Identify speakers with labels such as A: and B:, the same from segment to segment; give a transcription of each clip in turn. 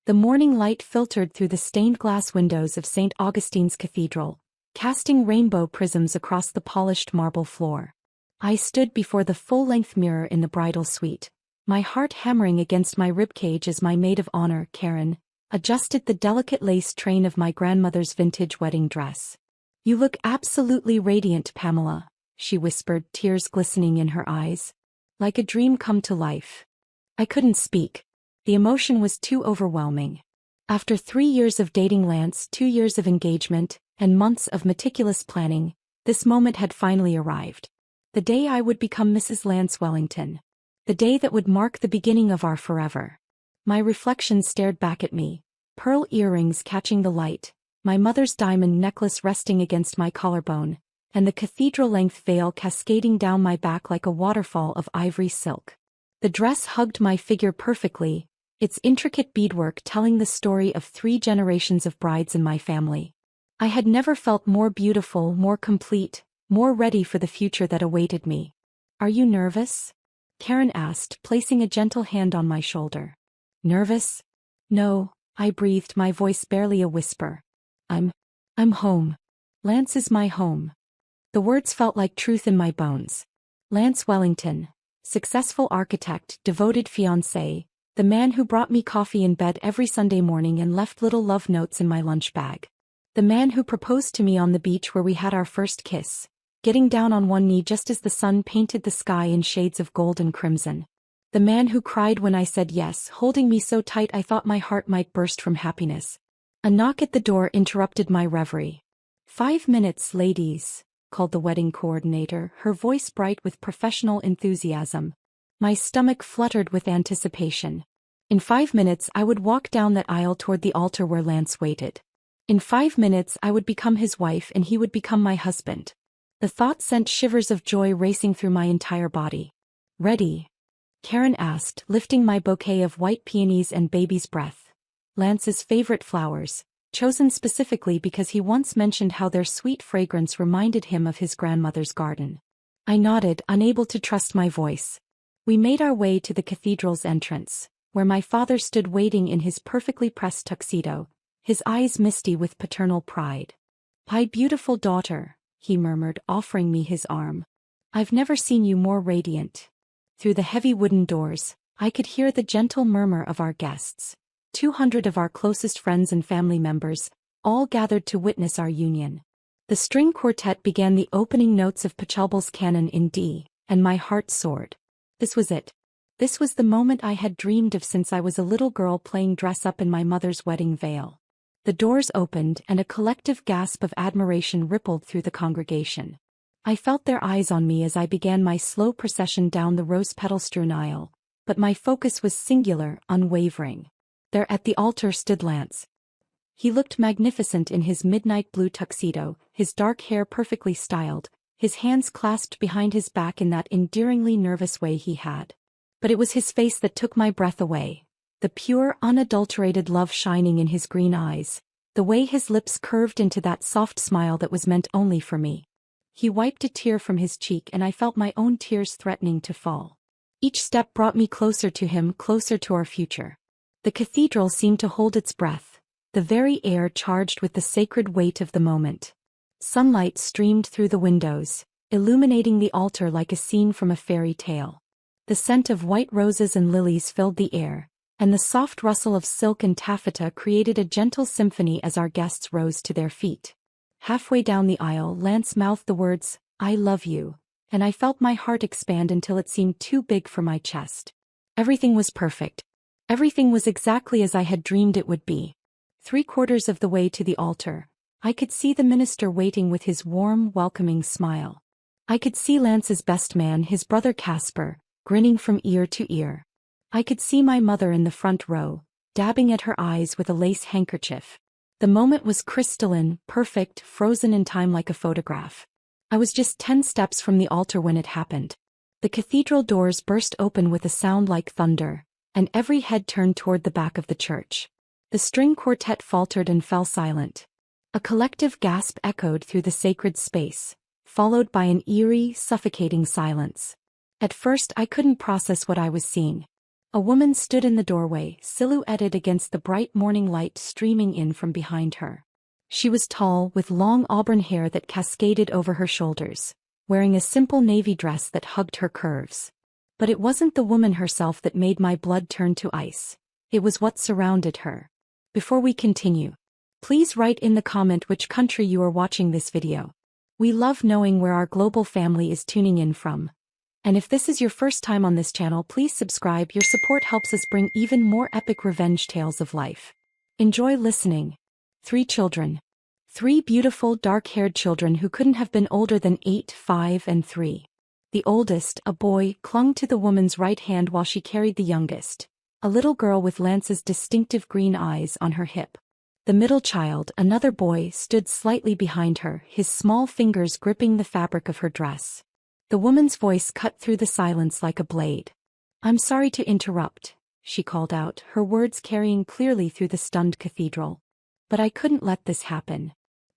A: The morning light filtered through the stained glass windows of St. Augustine's Cathedral, casting rainbow prisms across the polished marble floor. I stood before the full-length mirror in the bridal suite, my heart hammering against my ribcage as my maid of honor, Karen, adjusted the delicate lace train of my grandmother's vintage wedding dress. "You look absolutely radiant, Pamela," she whispered, tears glistening in her eyes. "Like a dream come to life." I couldn't speak. The emotion was too overwhelming. After 3 years of dating Lance, 2 years of engagement, and months of meticulous planning, this moment had finally arrived. The day I would become Mrs. Lance Wellington. The day that would mark the beginning of our forever. My reflection stared back at me, pearl earrings catching the light, my mother's diamond necklace resting against my collarbone, and the cathedral-length veil cascading down my back like a waterfall of ivory silk. The dress hugged my figure perfectly, its intricate beadwork telling the story of 3 generations of brides in my family. I had never felt more beautiful, more complete, more ready for the future that awaited me. "Are you nervous?" Karen asked, placing a gentle hand on my shoulder. "Nervous? No," I breathed, my voice barely a whisper. I'm home. Lance is my home." The words felt like truth in my bones. Lance Wellington, successful architect, devoted fiancé, the man who brought me coffee in bed every Sunday morning and left little love notes in my lunch bag. The man who proposed to me on the beach where we had our first kiss, getting down on one knee just as the sun painted the sky in shades of gold and crimson. The man who cried when I said yes, holding me so tight I thought my heart might burst from happiness. A knock at the door interrupted my reverie. "5 minutes, ladies," called the wedding coordinator, her voice bright with professional enthusiasm. My stomach fluttered with anticipation. In 5 minutes I would walk down that aisle toward the altar where Lance waited. In 5 minutes I would become his wife and he would become my husband. The thought sent shivers of joy racing through my entire body. "Ready?" Karen asked, lifting my bouquet of white peonies and baby's breath. Lance's favorite flowers, chosen specifically because he once mentioned how their sweet fragrance reminded him of his grandmother's garden. I nodded, unable to trust my voice. We made our way to the cathedral's entrance, where my father stood waiting in his perfectly pressed tuxedo, his eyes misty with paternal pride. "My beautiful daughter," he murmured, offering me his arm. "I've never seen you more radiant." Through the heavy wooden doors, I could hear the gentle murmur of our guests. 200 of our closest friends and family members, all gathered to witness our union. The string quartet began the opening notes of Pachelbel's canon in D, and my heart soared. This was it. This was the moment I had dreamed of since I was a little girl playing dress-up in my mother's wedding veil. The doors opened and a collective gasp of admiration rippled through the congregation. I felt their eyes on me as I began my slow procession down the rose-petal-strewn aisle, but my focus was singular, unwavering. There at the altar stood Lance. He looked magnificent in his midnight blue tuxedo, his dark hair perfectly styled, his hands clasped behind his back in that endearingly nervous way he had. But it was his face that took my breath away. The pure, unadulterated love shining in his green eyes, the way his lips curved into that soft smile that was meant only for me. He wiped a tear from his cheek and I felt my own tears threatening to fall. Each step brought me closer to him, closer to our future. The cathedral seemed to hold its breath, the very air charged with the sacred weight of the moment. Sunlight streamed through the windows, illuminating the altar like a scene from a fairy tale. The scent of white roses and lilies filled the air, and the soft rustle of silk and taffeta created a gentle symphony as our guests rose to their feet. Halfway down the aisle, Lance mouthed the words, "I love you," and I felt my heart expand until it seemed too big for my chest. Everything was perfect. Everything was exactly as I had dreamed it would be. 3/4 of the way to the altar, I could see the minister waiting with his warm, welcoming smile. I could see Lance's best man, his brother Casper, grinning from ear to ear. I could see my mother in the front row, dabbing at her eyes with a lace handkerchief. The moment was crystalline, perfect, frozen in time like a photograph. I was just 10 steps from the altar when it happened. The cathedral doors burst open with a sound like thunder, and every head turned toward the back of the church. The string quartet faltered and fell silent. A collective gasp echoed through the sacred space, followed by an eerie, suffocating silence. At first I couldn't process what I was seeing. A woman stood in the doorway, silhouetted against the bright morning light streaming in from behind her. She was tall, with long auburn hair that cascaded over her shoulders, wearing a simple navy dress that hugged her curves. But it wasn't the woman herself that made my blood turn to ice. It was what surrounded her. Before we continue, please write in the comment which country you are watching this video. We love knowing where our global family is tuning in from. And if this is your first time on this channel, please subscribe. Your support helps us bring even more epic revenge tales of life. Enjoy listening. 3 children. 3 beautiful, dark-haired children who couldn't have been older than 8, 5, and 3. The oldest, a boy, clung to the woman's right hand while she carried the youngest, a little girl with Lance's distinctive green eyes, on her hip. The middle child, another boy, stood slightly behind her, his small fingers gripping the fabric of her dress. The woman's voice cut through the silence like a blade. "I'm sorry to interrupt," she called out, her words carrying clearly through the stunned cathedral. "But I couldn't let this happen.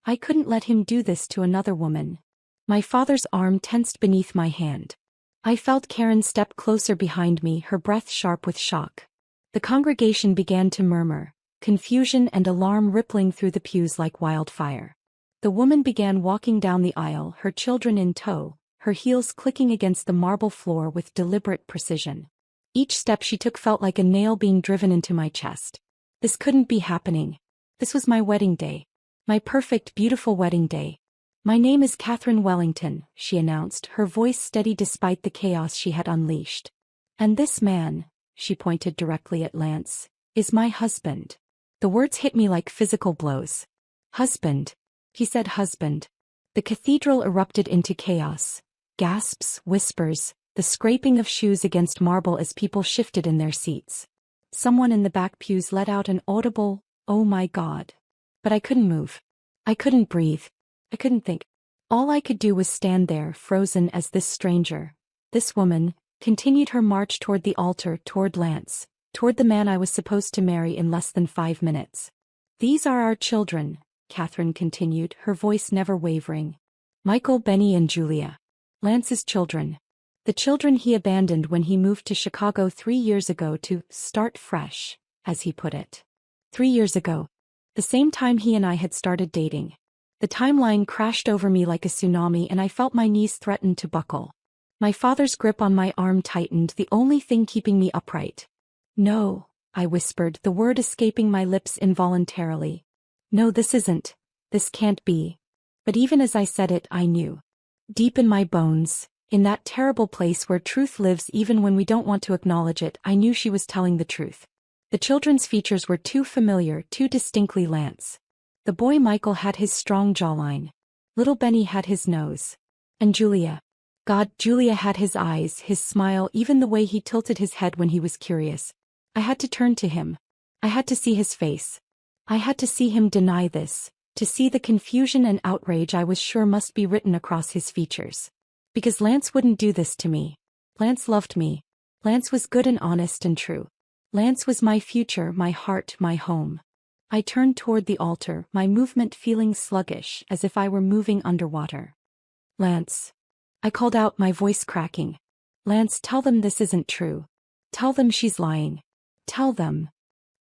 A: I couldn't let him do this to another woman." My father's arm tensed beneath my hand. I felt Karen step closer behind me, her breath sharp with shock. The congregation began to murmur, confusion and alarm rippling through the pews like wildfire. The woman began walking down the aisle, her children in tow, her heels clicking against the marble floor with deliberate precision. Each step she took felt like a nail being driven into my chest. This couldn't be happening. This was my wedding day. My perfect, beautiful wedding day. "My name is Catherine Wellington," she announced, her voice steady despite the chaos she had unleashed. "And this man," she pointed directly at Lance, "is my husband." The words hit me like physical blows. "Husband?" He said, "husband." The cathedral erupted into chaos. Gasps, whispers, the scraping of shoes against marble as people shifted in their seats. Someone in the back pews let out an audible, "Oh my God." But I couldn't move. I couldn't breathe. I couldn't think. All I could do was stand there, frozen as this stranger, this woman, continued her march toward the altar, toward Lance, toward the man I was supposed to marry in less than 5 minutes. "These are our children," Catherine continued, her voice never wavering. "Michael, Benny, and Julia. Lance's children. The children he abandoned when he moved to Chicago 3 years ago to start fresh, as he put it. 3 years ago. The same time he and I had started dating." The timeline crashed over me like a tsunami and I felt my knees threaten to buckle. My father's grip on my arm tightened, the only thing keeping me upright. "No," I whispered, the word escaping my lips involuntarily. "No, this isn't. This can't be." But even as I said it, I knew. Deep in my bones, in that terrible place where truth lives even when we don't want to acknowledge it, I knew she was telling the truth. The children's features were too familiar, too distinctly Lance. The boy Michael had his strong jawline. Little Benny had his nose. And Julia. God, Julia had his eyes, his smile, even the way he tilted his head when he was curious. I had to turn to him. I had to see his face. I had to see him deny this, to see the confusion and outrage I was sure must be written across his features. Because Lance wouldn't do this to me. Lance loved me. Lance was good and honest and true. Lance was my future, my heart, my home. I turned toward the altar, my movement feeling sluggish, as if I were moving underwater. "Lance." I called out, my voice cracking. "Lance, tell them this isn't true. Tell them she's lying. Tell them."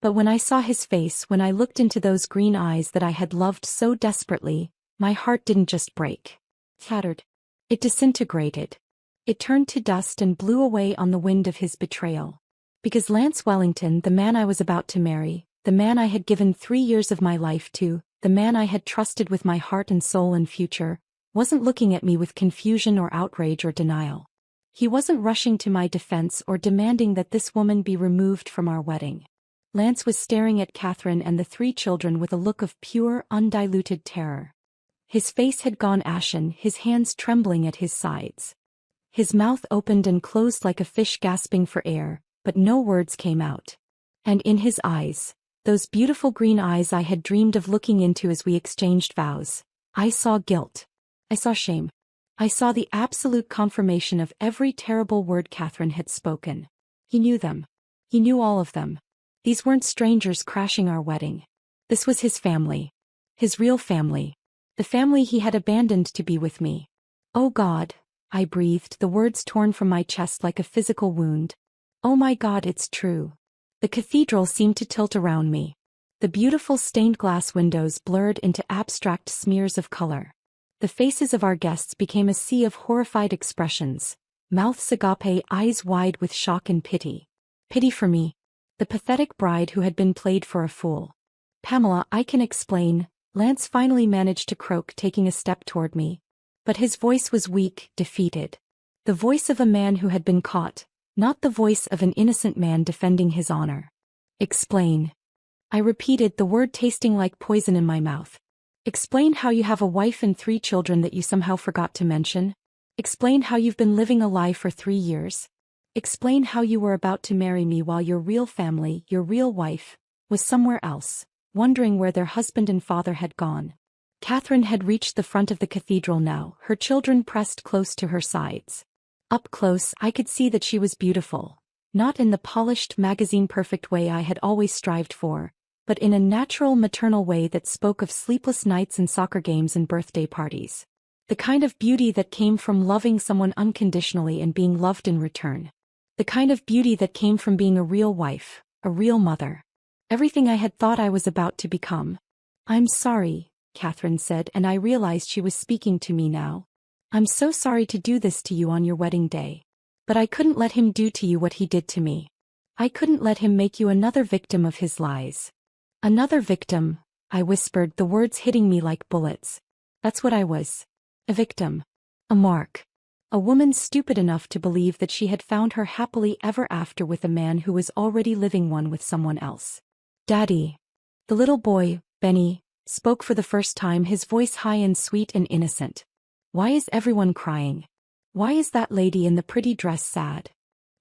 A: But when I saw his face, when I looked into those green eyes that I had loved so desperately, my heart didn't just break. It shattered. It disintegrated. It turned to dust and blew away on the wind of his betrayal. Because Lance Wellington, the man I was about to marry, the man I had given 3 years of my life to, the man I had trusted with my heart and soul and future, wasn't looking at me with confusion or outrage or denial. He wasn't rushing to my defense or demanding that this woman be removed from our wedding. Lance was staring at Catherine and the 3 children with a look of pure, undiluted terror. His face had gone ashen, his hands trembling at his sides. His mouth opened and closed like a fish gasping for air, but no words came out. And in his eyes, those beautiful green eyes I had dreamed of looking into as we exchanged vows, I saw guilt. I saw shame. I saw the absolute confirmation of every terrible word Catherine had spoken. He knew them. He knew all of them. These weren't strangers crashing our wedding. This was his family. His real family. The family he had abandoned to be with me. "Oh God," I breathed, the words torn from my chest like a physical wound. Oh my God, it's true. The cathedral seemed to tilt around me. The beautiful stained glass windows blurred into abstract smears of color. The faces of our guests became a sea of horrified expressions, mouths agape, eyes wide with shock and pity. Pity for me, the pathetic bride who had been played for a fool. Pamela, I can explain, Lance finally managed to croak, taking a step toward me. But his voice was weak, defeated. The voice of a man who had been caught, not the voice of an innocent man defending his honor. Explain. I repeated, the word tasting like poison in my mouth. Explain how you have a wife and 3 children that you somehow forgot to mention. Explain how you've been living a lie for 3 years. Explain how you were about to marry me while your real family, your real wife, was somewhere else, wondering where their husband and father had gone. Catherine had reached the front of the cathedral now, her children pressed close to her sides. Up close, I could see that she was beautiful, not in the polished magazine-perfect way I had always strived for, but in a natural maternal way that spoke of sleepless nights and soccer games and birthday parties. The kind of beauty that came from loving someone unconditionally and being loved in return. The kind of beauty that came from being a real wife, a real mother. Everything I had thought I was about to become. I'm sorry, Catherine said, and I realized she was speaking to me now. I'm so sorry to do this to you on your wedding day. But I couldn't let him do to you what he did to me. I couldn't let him make you another victim of his lies. Another victim, I whispered, the words hitting me like bullets. That's what I was. A victim. A mark. A woman stupid enough to believe that she had found her happily ever after with a man who was already living one with someone else. Daddy. The little boy, Benny, spoke for the first time, his voice high and sweet and innocent. Why is everyone crying? Why is that lady in the pretty dress sad?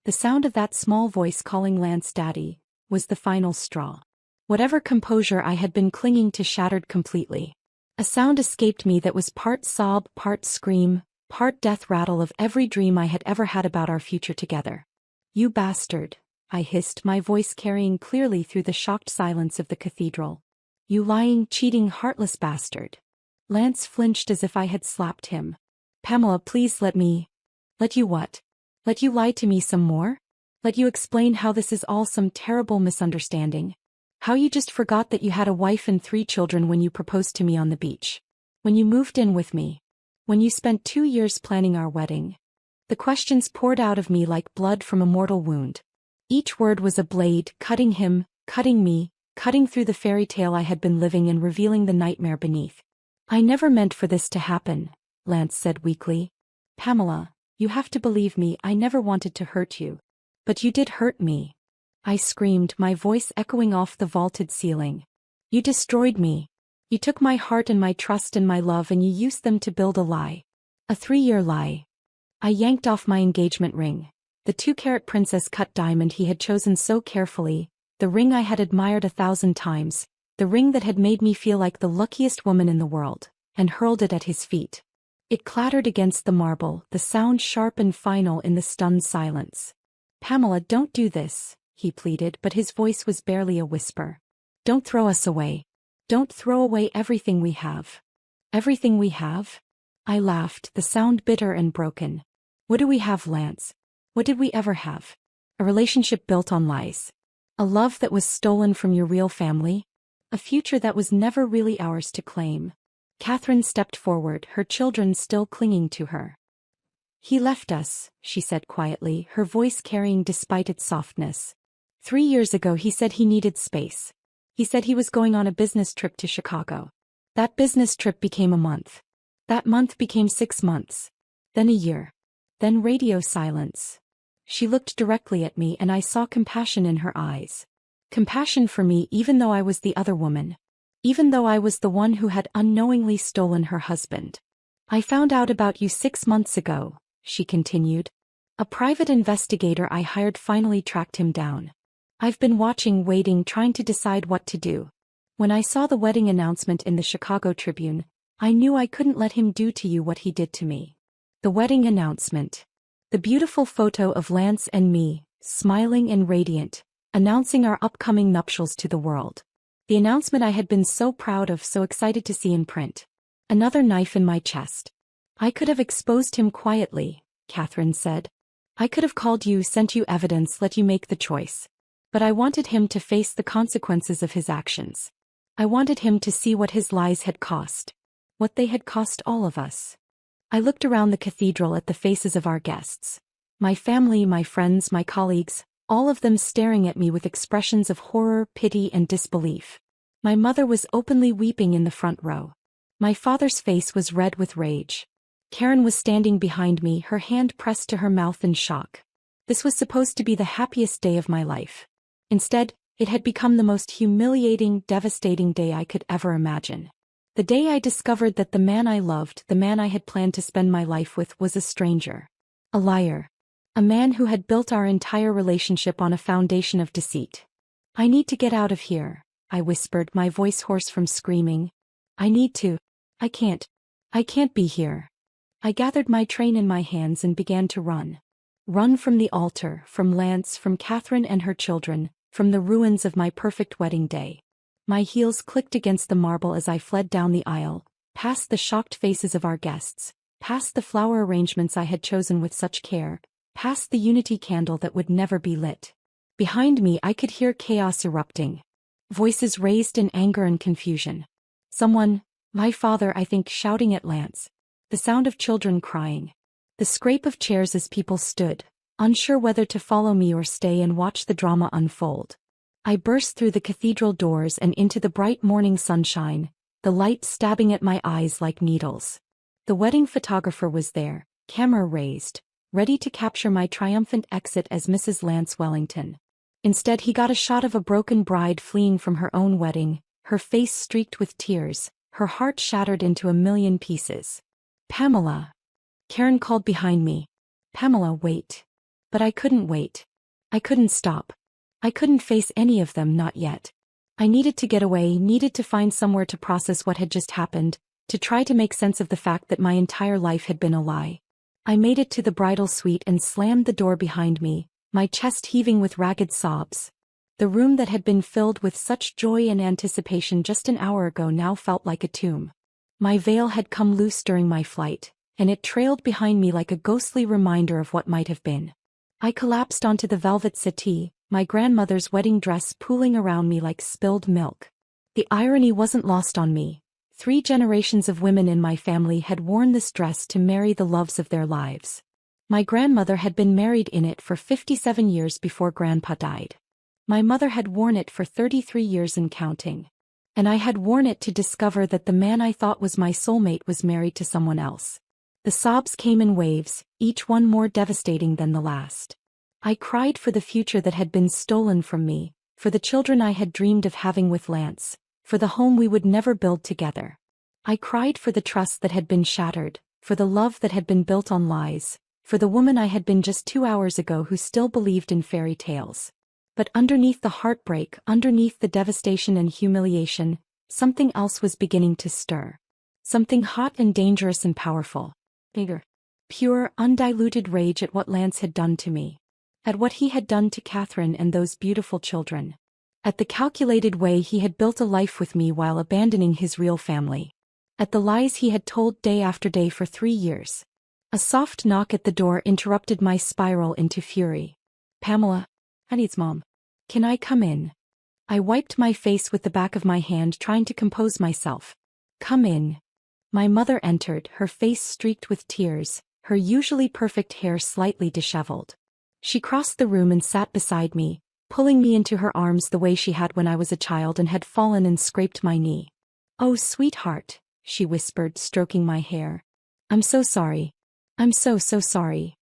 A: The sound of that small voice calling Lance daddy was the final straw. Whatever composure I had been clinging to shattered completely. A sound escaped me that was part sob, part scream, part death rattle of every dream I had ever had about our future together. You bastard, I hissed, my voice carrying clearly through the shocked silence of the cathedral. You lying, cheating, heartless bastard. Lance flinched as if I had slapped him. Pamela, please let me. Let you what? Let you lie to me some more? Let you explain how this is all some terrible misunderstanding? How you just forgot that you had a wife and 3 children when you proposed to me on the beach? When you moved in with me? When you spent 2 years planning our wedding? The questions poured out of me like blood from a mortal wound. Each word was a blade, cutting him, cutting me, cutting through the fairy tale I had been living and revealing the nightmare beneath. I never meant for this to happen, Lance said weakly. Pamela, you have to believe me, I never wanted to hurt you. But you did hurt me. I screamed, my voice echoing off the vaulted ceiling. You destroyed me. You took my heart and my trust and my love and you used them to build a lie. A 3-year lie. I yanked off my engagement ring. The 2-carat princess cut diamond he had chosen so carefully, the ring I had admired 1,000 times, the ring that had made me feel like the luckiest woman in the world, and hurled it at his feet. It clattered against the marble, the sound sharp and final in the stunned silence. Pamela, don't do this, he pleaded, but his voice was barely a whisper. Don't throw us away. Don't throw away everything we have. Everything we have? I laughed, the sound bitter and broken. What do we have, Lance? What did we ever have? A relationship built on lies. A love that was stolen from your real family? A future that was never really ours to claim. Catherine stepped forward, her children still clinging to her. He left us, she said quietly, her voice carrying despite its softness. 3 years ago he said he needed space. He said he was going on a business trip to Chicago. That business trip became a month. That month became 6 months. Then a year. Then radio silence. She looked directly at me and I saw compassion in her eyes. Compassion for me even though I was the other woman. Even though I was the one who had unknowingly stolen her husband. I found out about you 6 months ago, she continued. A private investigator I hired finally tracked him down. I've been watching, waiting, trying to decide what to do. When I saw the wedding announcement in the Chicago Tribune, I knew I couldn't let him do to you what he did to me. The wedding announcement. The beautiful photo of Lance and me, smiling and radiant, announcing our upcoming nuptials to the world. The announcement I had been so proud of, so excited to see in print. Another knife in my chest. I could have exposed him quietly, Catherine said. I could have called you, sent you evidence, let you make the choice. But I wanted him to face the consequences of his actions. I wanted him to see what his lies had cost. What they had cost all of us. I looked around the cathedral at the faces of our guests. My family, my friends, my colleagues, all of them staring at me with expressions of horror, pity, and disbelief. My mother was openly weeping in the front row. My father's face was red with rage. Karen was standing behind me, her hand pressed to her mouth in shock. This was supposed to be the happiest day of my life. Instead, it had become the most humiliating, devastating day I could ever imagine. The day I discovered that the man I loved, the man I had planned to spend my life with, was a stranger. A liar. A man who had built our entire relationship on a foundation of deceit. I need to get out of here, I whispered, my voice hoarse from screaming. I need to. I can't be here. I gathered my train in my hands and began to run. Run from the altar, from Lance, from Catherine and her children, from the ruins of my perfect wedding day. My heels clicked against the marble as I fled down the aisle, past the shocked faces of our guests, past the flower arrangements I had chosen with such care, past the unity candle that would never be lit. Behind me I could hear chaos erupting. Voices raised in anger and confusion. Someone, my father I think, shouting at Lance. The sound of children crying. The scrape of chairs as people stood, unsure whether to follow me or stay and watch the drama unfold. I burst through the cathedral doors and into the bright morning sunshine, the light stabbing at my eyes like needles. The wedding photographer was there, camera raised, ready to capture my triumphant exit as Mrs. Lance Wellington. Instead he got a shot of a broken bride fleeing from her own wedding, her face streaked with tears, her heart shattered into a million pieces. Pamela. Karen called behind me. Pamela, wait. But I couldn't wait. I couldn't stop. I couldn't face any of them, not yet. I needed to get away, needed to find somewhere to process what had just happened, to try to make sense of the fact that my entire life had been a lie. I made it to the bridal suite and slammed the door behind me, my chest heaving with ragged sobs. The room that had been filled with such joy and anticipation just an hour ago now felt like a tomb. My veil had come loose during my flight, and it trailed behind me like a ghostly reminder of what might have been. I collapsed onto the velvet settee, my grandmother's wedding dress pooling around me like spilled milk. The irony wasn't lost on me. 3 generations of women in my family had worn this dress to marry the loves of their lives. My grandmother had been married in it for 57 years before Grandpa died. My mother had worn it for 33 years and counting. And I had worn it to discover that the man I thought was my soulmate was married to someone else. The sobs came in waves, each one more devastating than the last. I cried for the future that had been stolen from me, for the children I had dreamed of having with Lance, for the home we would never build together. I cried for the trust that had been shattered, for the love that had been built on lies, for the woman I had been just 2 hours ago who still believed in fairy tales. But underneath the heartbreak, underneath the devastation and humiliation, something else was beginning to stir. Something hot and dangerous and powerful. Bigger. Pure, undiluted rage at what Lance had done to me. At what he had done to Catherine and those beautiful children. At the calculated way he had built a life with me while abandoning his real family. At the lies he had told day after day for 3 years. A soft knock at the door interrupted my spiral into fury. Pamela. Honey's mom. Can I come in? I wiped my face with the back of my hand, trying to compose myself. Come in. My mother entered, her face streaked with tears, her usually perfect hair slightly disheveled. She crossed the room and sat beside me, pulling me into her arms the way she had when I was a child and had fallen and scraped my knee. Oh, sweetheart, she whispered, stroking my hair. I'm so sorry. I'm so sorry.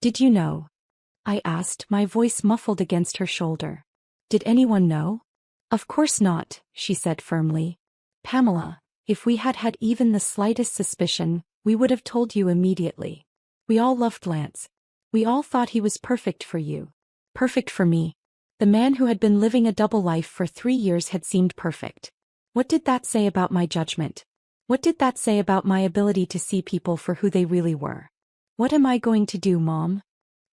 A: Did you know? I asked, my voice muffled against her shoulder. Did anyone know? Of course not, she said firmly. Pamela, if we had had even the slightest suspicion, we would have told you immediately. We all loved Lance. We all thought he was perfect for you. Perfect for me. The man who had been living a double life for 3 years had seemed perfect. What did that say about my judgment? What did that say about my ability to see people for who they really were? What am I going to do, Mom?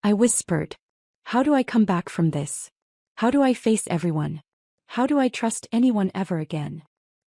A: I whispered. How do I come back from this? How do I face everyone? How do I trust anyone ever again?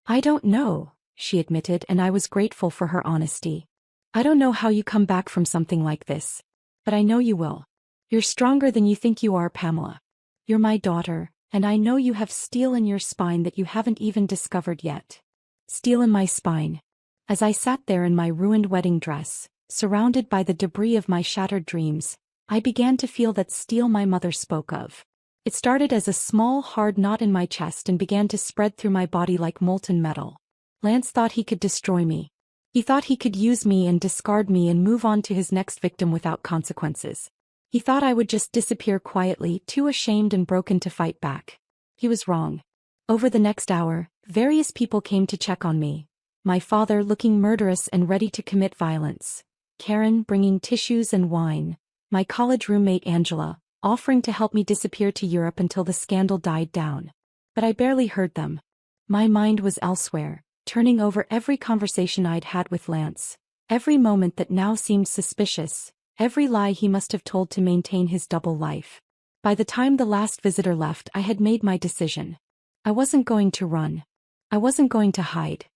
A: I don't know, she admitted, and I was grateful for her honesty. I don't know how you come back from something like this. But I know you will. You're stronger than you think you are, Pamela. You're my daughter, and I know you have steel in your spine that you haven't even discovered yet. Steel in my spine. As I sat there in my ruined wedding dress, surrounded by the debris of my shattered dreams, I began to feel that steel my mother spoke of. It started as a small hard knot in my chest and began to spread through my body like molten metal. Lance thought he could destroy me. He thought he could use me and discard me and move on to his next victim without consequences. He thought I would just disappear quietly, too ashamed and broken to fight back. He was wrong. Over the next hour, various people came to check on me. My father looking murderous and ready to commit violence. Karen bringing tissues and wine. My college roommate Angela, offering to help me disappear to Europe until the scandal died down. But I barely heard them. My mind was elsewhere, turning over every conversation I'd had with Lance. Every moment that now seemed suspicious. Every lie he must have told to maintain his double life. By the time the last visitor left, I had made my decision. I wasn't going to run. I wasn't going to hide.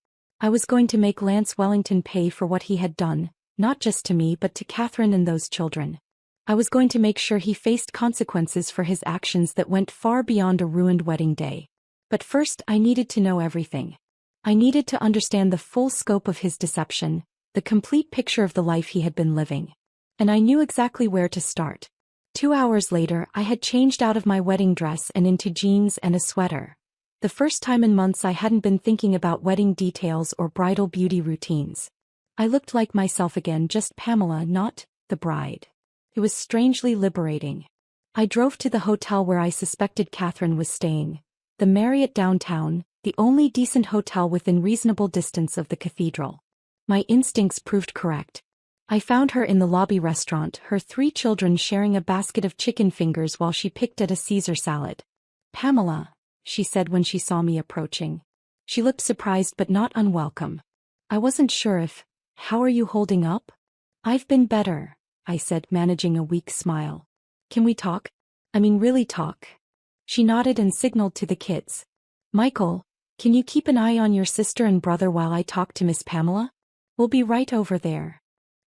A: I was going to make Lance Wellington pay for what he had done, not just to me but to Catherine and those children. I was going to make sure he faced consequences for his actions that went far beyond a ruined wedding day. But first I needed to know everything. I needed to understand the full scope of his deception, the complete picture of the life he had been living. And I knew exactly where to start. 2 hours later, I had changed out of my wedding dress and into jeans and a sweater. The first time in months I hadn't been thinking about wedding details or bridal beauty routines. I looked like myself again, just Pamela, not the bride. It was strangely liberating. I drove to the hotel where I suspected Catherine was staying. The Marriott downtown, the only decent hotel within reasonable distance of the cathedral. My instincts proved correct. I found her in the lobby restaurant, her 3 children sharing a basket of chicken fingers while she picked at a Caesar salad. "Pamela," she said when she saw me approaching. She looked surprised but not unwelcome. I wasn't sure if, "How are you holding up?" "I've been better," I said, managing a weak smile. "Can we talk? I mean really talk?" She nodded and signaled to the kids. "Michael, can you keep an eye on your sister and brother while I talk to Miss Pamela? We'll be right over there."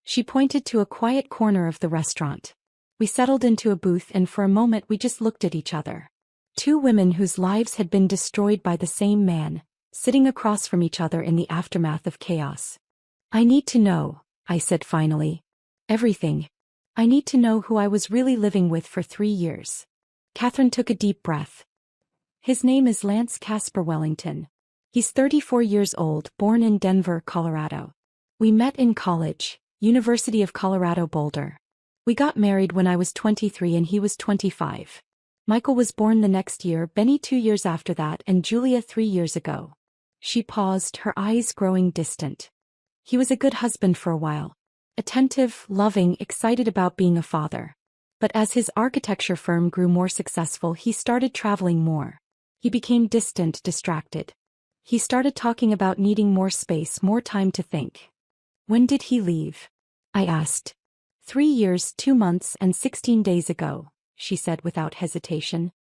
A: She pointed to a quiet corner of the restaurant. We settled into a booth and for a moment we just looked at each other. 2 women whose lives had been destroyed by the same man, sitting across from each other in the aftermath of chaos. "I need to know," I said finally. "Everything. I need to know who I was really living with for 3 years. Catherine took a deep breath. "His name is Lance Casper Wellington. He's 34 years old, born in Denver, Colorado. We met in college. University of Colorado Boulder. We got married when I was 23 and he was 25. Michael was born the next year, Benny 2 years after that, and Julia 3 years ago." She paused, her eyes growing distant. "He was a good husband for a while. Attentive, loving, excited about being a father. But as his architecture firm grew more successful, he started traveling more. He became distant, distracted. He started talking about needing more space, more time to think." "When did he leave?" I asked. 3 years, 2 months, and 16 days ago," she said without hesitation.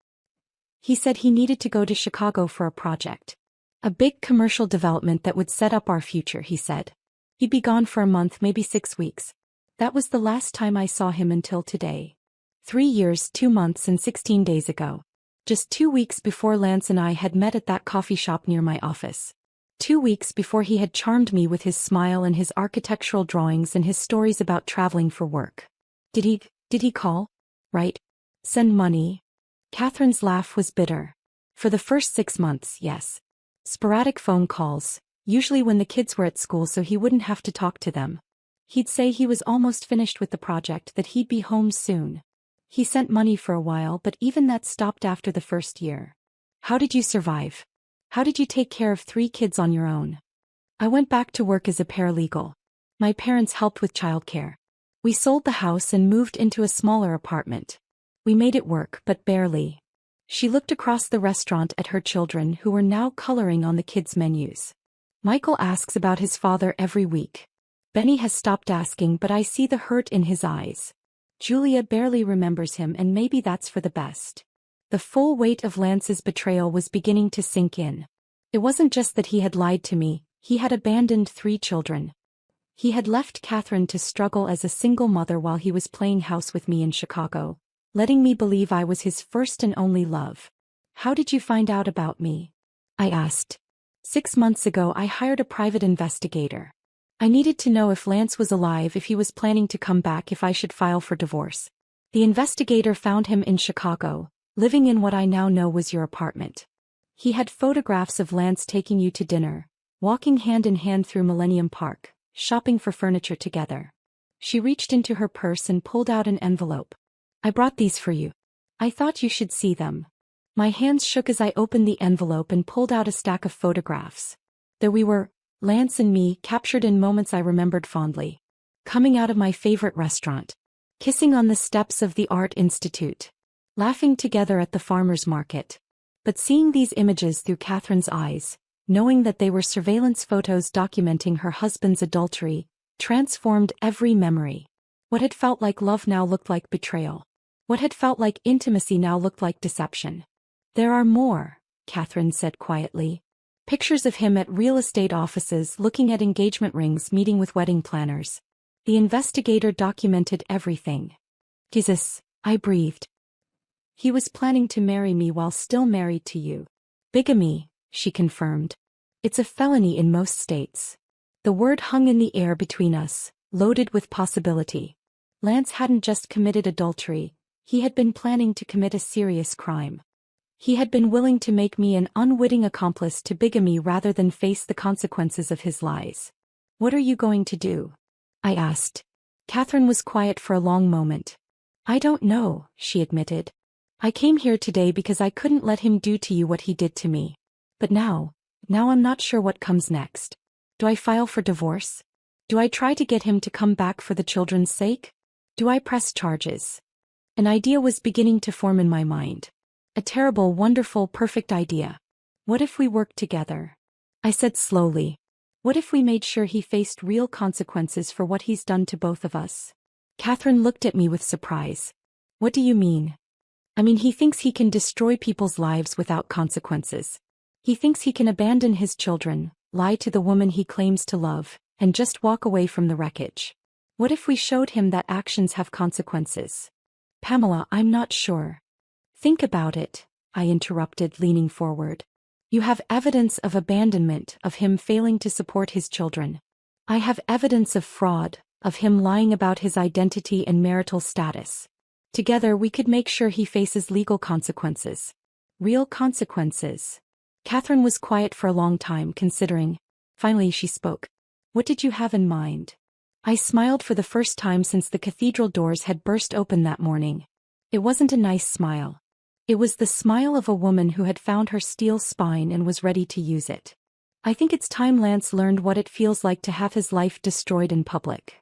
A: "He said he needed to go to Chicago for a project. A big commercial development that would set up our future," he said. "He'd be gone for a month, maybe 6 weeks. That was the last time I saw him until today. 3 years, 2 months, and 16 days ago. Just 2 weeks before Lance and I had met at that coffee shop near my office. 2 weeks before he had charmed me with his smile and his architectural drawings and his stories about traveling for work. Did he call? Right? Send money?" Catherine's laugh was bitter. "For the first 6 months, yes. Sporadic phone calls, usually when the kids were at school so he wouldn't have to talk to them. He'd say he was almost finished with the project, that he'd be home soon. He sent money for a while, but even that stopped after the first year. How did you survive? How did you take care of 3 kids on your own?" "I went back to work as a paralegal. My parents helped with childcare. We sold the house and moved into a smaller apartment. We made it work, but barely." She looked across the restaurant at her children who were now coloring on the kids' menus. "Michael asks about his father every week. Benny has stopped asking, but I see the hurt in his eyes. Julia barely remembers him, and maybe that's for the best." The full weight of Lance's betrayal was beginning to sink in. It wasn't just that he had lied to me, he had abandoned 3 children. He had left Catherine to struggle as a single mother while he was playing house with me in Chicago. letting me believe I was his first and only love. How did you find out about me? I asked. 6 months ago I hired a private investigator. I needed to know if Lance was alive, if he was planning to come back, if I should file for divorce. The investigator found him in Chicago, living in what I now know was your apartment. He had photographs of Lance taking you to dinner, walking hand in hand through Millennium Park, shopping for furniture together. She reached into her purse and pulled out an envelope. I brought these for you. I thought you should see them. My hands shook as I opened the envelope and pulled out a stack of photographs. There we were, Lance and me, captured in moments I remembered fondly. Coming out of my favorite restaurant. Kissing on the steps of the Art Institute. Laughing together at the farmer's market. But seeing these images through Catherine's eyes, knowing that they were surveillance photos documenting her husband's adultery, transformed every memory. What had felt like love now looked like betrayal. What had felt like intimacy now looked like deception. There are more, Catherine said quietly. Pictures of him at real estate offices, looking at engagement rings, meeting with wedding planners. The investigator documented everything. Jesus, I breathed. He was planning to marry me while still married to you. Bigamy, she confirmed. It's a felony in most states. The word hung in the air between us, loaded with possibility. Lance hadn't just committed adultery, he had been planning to commit a serious crime. He had been willing to make me an unwitting accomplice to bigamy rather than face the consequences of his lies. What are you going to do? I asked. Catherine was quiet for a long moment. I don't know, she admitted. I came here today because I couldn't let him do to you what he did to me. But now I'm not sure what comes next. Do I file for divorce? Do I try to get him to come back for the children's sake? Do I press charges? An idea was beginning to form in my mind. A terrible, wonderful, perfect idea. What if we worked together? I said slowly. What if we made sure he faced real consequences for what he's done to both of us? Catherine looked at me with surprise. What do you mean? I mean, he thinks he can destroy people's lives without consequences. He thinks he can abandon his children, lie to the woman he claims to love, and just walk away from the wreckage. What if we showed him that actions have consequences? Pamela, I'm not sure. Think about it, I interrupted, leaning forward. You have evidence of abandonment, of him failing to support his children. I have evidence of fraud, of him lying about his identity and marital status. Together we could make sure he faces legal consequences. Real consequences. Catherine was quiet for a long time, considering. Finally she spoke. What did you have in mind? I smiled for the first time since the cathedral doors had burst open that morning. It wasn't a nice smile. It was the smile of a woman who had found her steel spine and was ready to use it. I think it's time Lance learned what it feels like to have his life destroyed in public.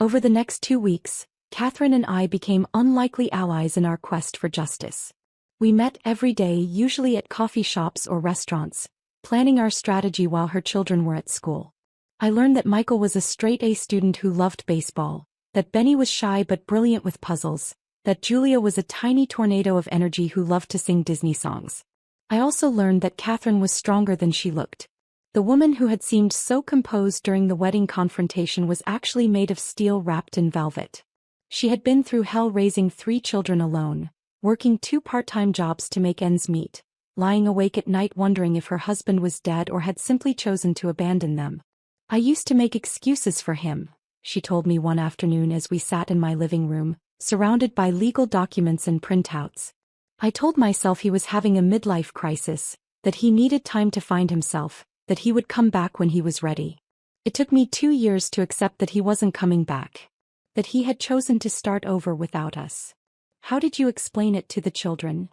A: Over the next 2 weeks, Catherine and I became unlikely allies in our quest for justice. We met every day, usually at coffee shops or restaurants, planning our strategy while her children were at school. I learned that Michael was a straight-A student who loved baseball, that Benny was shy but brilliant with puzzles, that Julia was a tiny tornado of energy who loved to sing Disney songs. I also learned that Catherine was stronger than she looked. The woman who had seemed so composed during the wedding confrontation was actually made of steel wrapped in velvet. She had been through hell raising 3 children alone, working 2 part-time jobs to make ends meet, lying awake at night wondering if her husband was dead or had simply chosen to abandon them. I used to make excuses for him, she told me one afternoon as we sat in my living room, surrounded by legal documents and printouts. I told myself he was having a midlife crisis, that he needed time to find himself, that he would come back when he was ready. It took me 2 years to accept that he wasn't coming back, that he had chosen to start over without us. How did you explain it to the children?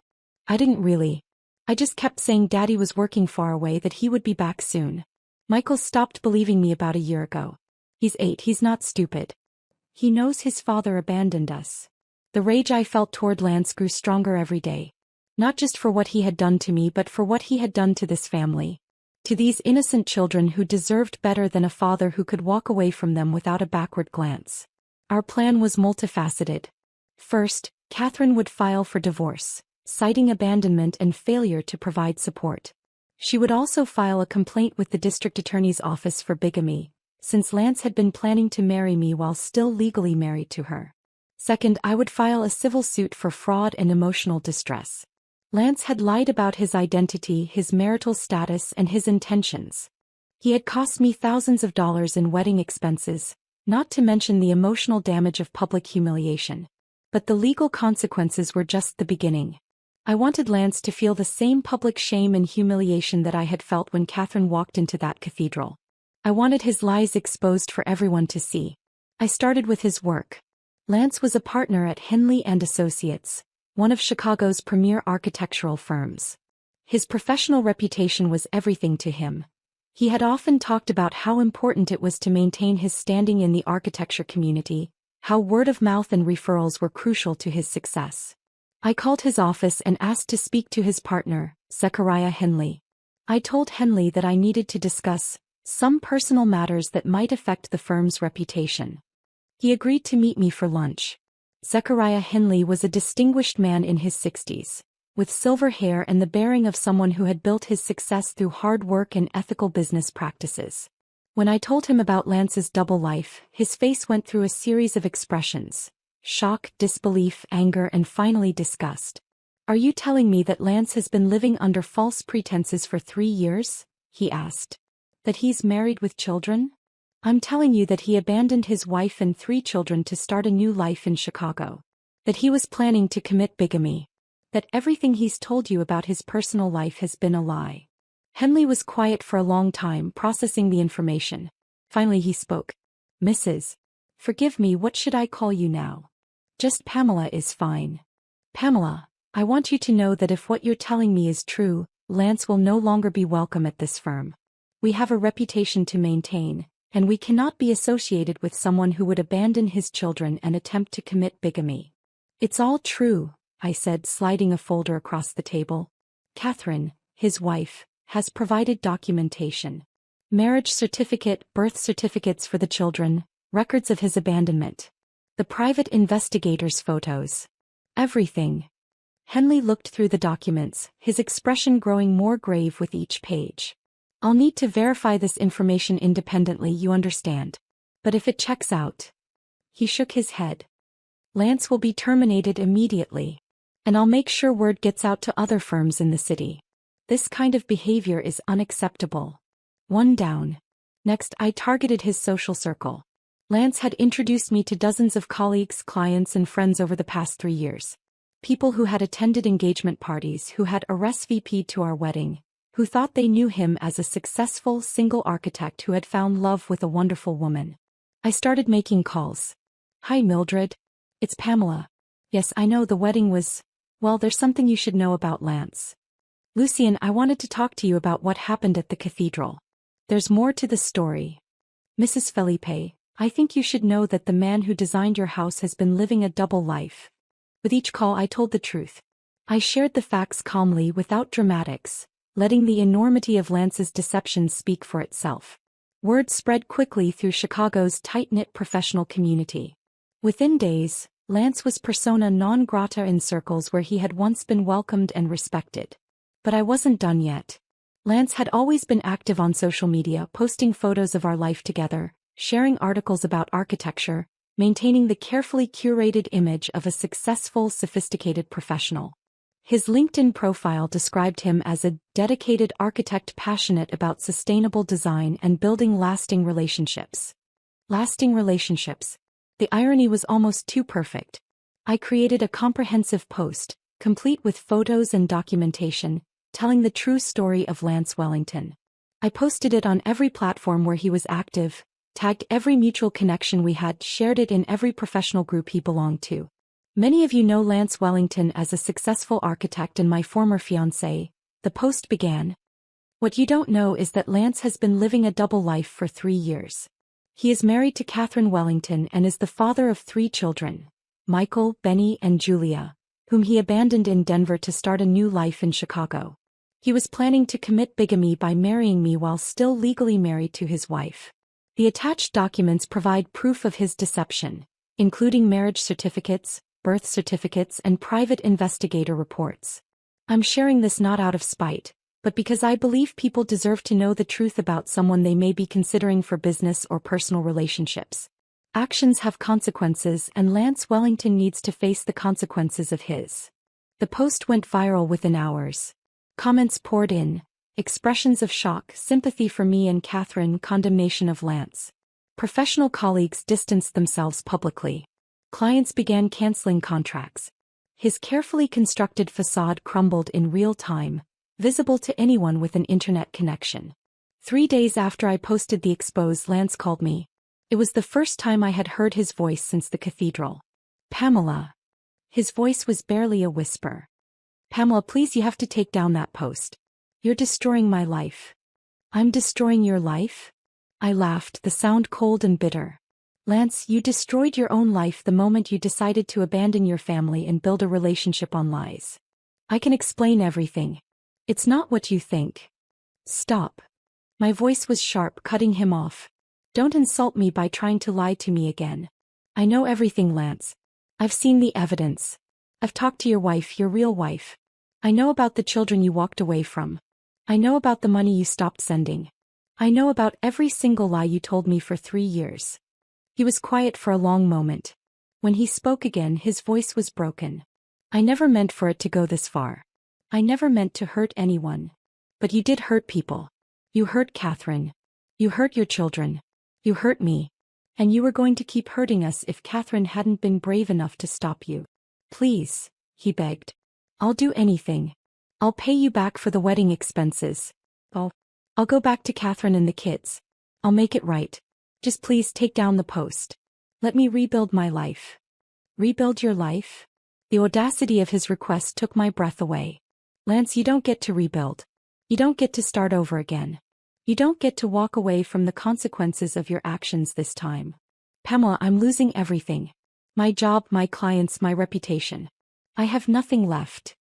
A: I didn't really. I just kept saying Daddy was working far away, that he would be back soon. Michael stopped believing me about a year ago. He's 8, he's not stupid. He knows his father abandoned us. The rage I felt toward Lance grew stronger every day. Not just for what he had done to me but for what he had done to this family. To these innocent children who deserved better than a father who could walk away from them without a backward glance. Our plan was multifaceted. First, Catherine would file for divorce, citing abandonment and failure to provide support. She would also file a complaint with the district attorney's office for bigamy, since Lance had been planning to marry me while still legally married to her. Second, I would file a civil suit for fraud and emotional distress. Lance had lied about his identity, his marital status, and his intentions. He had cost me thousands of dollars in wedding expenses, not to mention the emotional damage of public humiliation. But the legal consequences were just the beginning. I wanted Lance to feel the same public shame and humiliation that I had felt when Catherine walked into that cathedral. I wanted his lies exposed for everyone to see. I started with his work. Lance was a partner at Henley & Associates, one of Chicago's premier architectural firms. His professional reputation was everything to him. He had often talked about how important it was to maintain his standing in the architecture community, how word of mouth and referrals were crucial to his success. I called his office and asked to speak to his partner, Zechariah Henley. I told Henley that I needed to discuss some personal matters that might affect the firm's reputation. He agreed to meet me for lunch. Zechariah Henley was a distinguished man in his 60s, with silver hair and the bearing of someone who had built his success through hard work and ethical business practices. When I told him about Lance's double life, his face went through a series of expressions: shock, disbelief, anger, and finally disgust. "Are you telling me that Lance has been living under false pretenses for 3 years?" he asked. "That he's married with children?" "I'm telling you that he abandoned his wife and 3 children to start a new life in Chicago. That he was planning to commit bigamy. That everything he's told you about his personal life has been a lie." Henley was quiet for a long time, processing the information. Finally he spoke. "Mrs. Forgive me, what should I call you now?" "Just Pamela is fine." "Pamela, I want you to know that if what you're telling me is true, Lance will no longer be welcome at this firm. We have a reputation to maintain, and we cannot be associated with someone who would abandon his children and attempt to commit bigamy." "It's all true," I said, sliding a folder across the table. "Catherine, his wife, has provided documentation. Marriage certificate, birth certificates for the children, records of his abandonment. The private investigator's photos. Everything." Henley looked through the documents, his expression growing more grave with each page. "I'll need to verify this information independently, you understand. But if it checks out..." He shook his head. "Lance will be terminated immediately. And I'll make sure word gets out to other firms in the city. This kind of behavior is unacceptable." One down. Next, I targeted his social circle. Lance had introduced me to dozens of colleagues, clients, and friends over the past 3 years. People who had attended engagement parties, who had RSVP'd to our wedding, who thought they knew him as a successful single architect who had found love with a wonderful woman. I started making calls. "Hi Mildred. It's Pamela. Yes, I know the wedding was... Well, there's something you should know about Lance. Lucien, I wanted to talk to you about what happened at the cathedral. There's more to the story. Mrs. Felipe, I think you should know that the man who designed your house has been living a double life." With each call I told the truth. I shared the facts calmly, without dramatics, letting the enormity of Lance's deception speak for itself. Word spread quickly through Chicago's tight-knit professional community. Within days, Lance was persona non grata in circles where he had once been welcomed and respected. But I wasn't done yet. Lance had always been active on social media, posting photos of our life together, sharing articles about architecture, maintaining the carefully curated image of a successful, sophisticated professional. His LinkedIn profile described him as a dedicated architect passionate about sustainable design and building lasting relationships. Lasting relationships. The irony was almost too perfect. I created a comprehensive post, complete with photos and documentation, telling the true story of Lance Wellington. I posted it on every platform where he was active, tagged every mutual connection we had, shared it in every professional group he belonged to. "Many of you know Lance Wellington as a successful architect and my former fiancé," the post began. "What you don't know is that Lance has been living a double life for 3 years. He is married to Catherine Wellington and is the father of 3 children, Michael, Benny, and Julia, whom he abandoned in Denver to start a new life in Chicago. He was planning to commit bigamy by marrying me while still legally married to his wife. The attached documents provide proof of his deception, including marriage certificates, birth certificates, and private investigator reports. I'm sharing this not out of spite, but because I believe people deserve to know the truth about someone they may be considering for business or personal relationships. Actions have consequences, and Lance Wellington needs to face the consequences of his. The post went viral within hours. Comments poured in. Expressions of shock, sympathy for me and Catherine, condemnation of Lance. Professional colleagues distanced themselves publicly. Clients began canceling contracts. His carefully constructed facade crumbled in real time, visible to anyone with an internet connection. 3 days after I posted the expose, Lance called me. It was the first time I had heard his voice since the cathedral. "Pamela." His voice was barely a whisper. "Pamela, please, you have to take down that post. You're destroying my life." "I'm destroying your life?" I laughed, the sound cold and bitter. "Lance, you destroyed your own life the moment you decided to abandon your family and build a relationship on lies. I can explain everything. It's not what you think." "Stop." My voice was sharp, cutting him off. "Don't insult me by trying to lie to me again. I know everything, Lance. I've seen the evidence. I've talked to your wife, your real wife. I know about the children you walked away from. I know about the money you stopped sending. I know about every single lie you told me for 3 years." He was quiet for a long moment. When he spoke again, his voice was broken. "I never meant for it to go this far. I never meant to hurt anyone. But you did hurt people. You hurt Catherine. You hurt your children. You hurt me. And you were going to keep hurting us if Catherine hadn't been brave enough to stop you. Please," he begged. "I'll do anything. I'll pay you back for the wedding expenses. I'll go back to Catherine and the kids. I'll make it right. Just please take down the post. Let me rebuild my life." "Rebuild your life?" The audacity of his request took my breath away. "Lance, you don't get to rebuild. You don't get to start over again. You don't get to walk away from the consequences of your actions this time. Pamela, I'm losing everything. My job, my clients, my reputation. I have nothing left."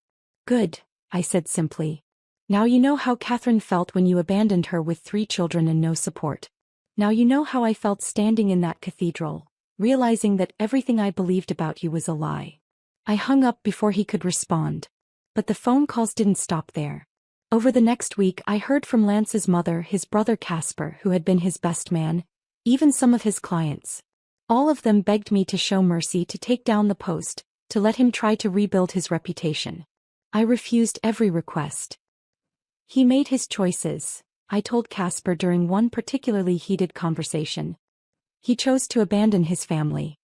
A: "Good," I said simply. "Now you know how Catherine felt when you abandoned her with 3 children and no support. Now you know how I felt standing in that cathedral, realizing that everything I believed about you was a lie." I hung up before he could respond. But the phone calls didn't stop there. Over the next week, I heard from Lance's mother, his brother Casper, who had been his best man, even some of his clients. All of them begged me to show mercy, to take down the post, to let him try to rebuild his reputation. I refused every request. "He made his choices," I told Casper during one particularly heated conversation. "He chose to abandon his family.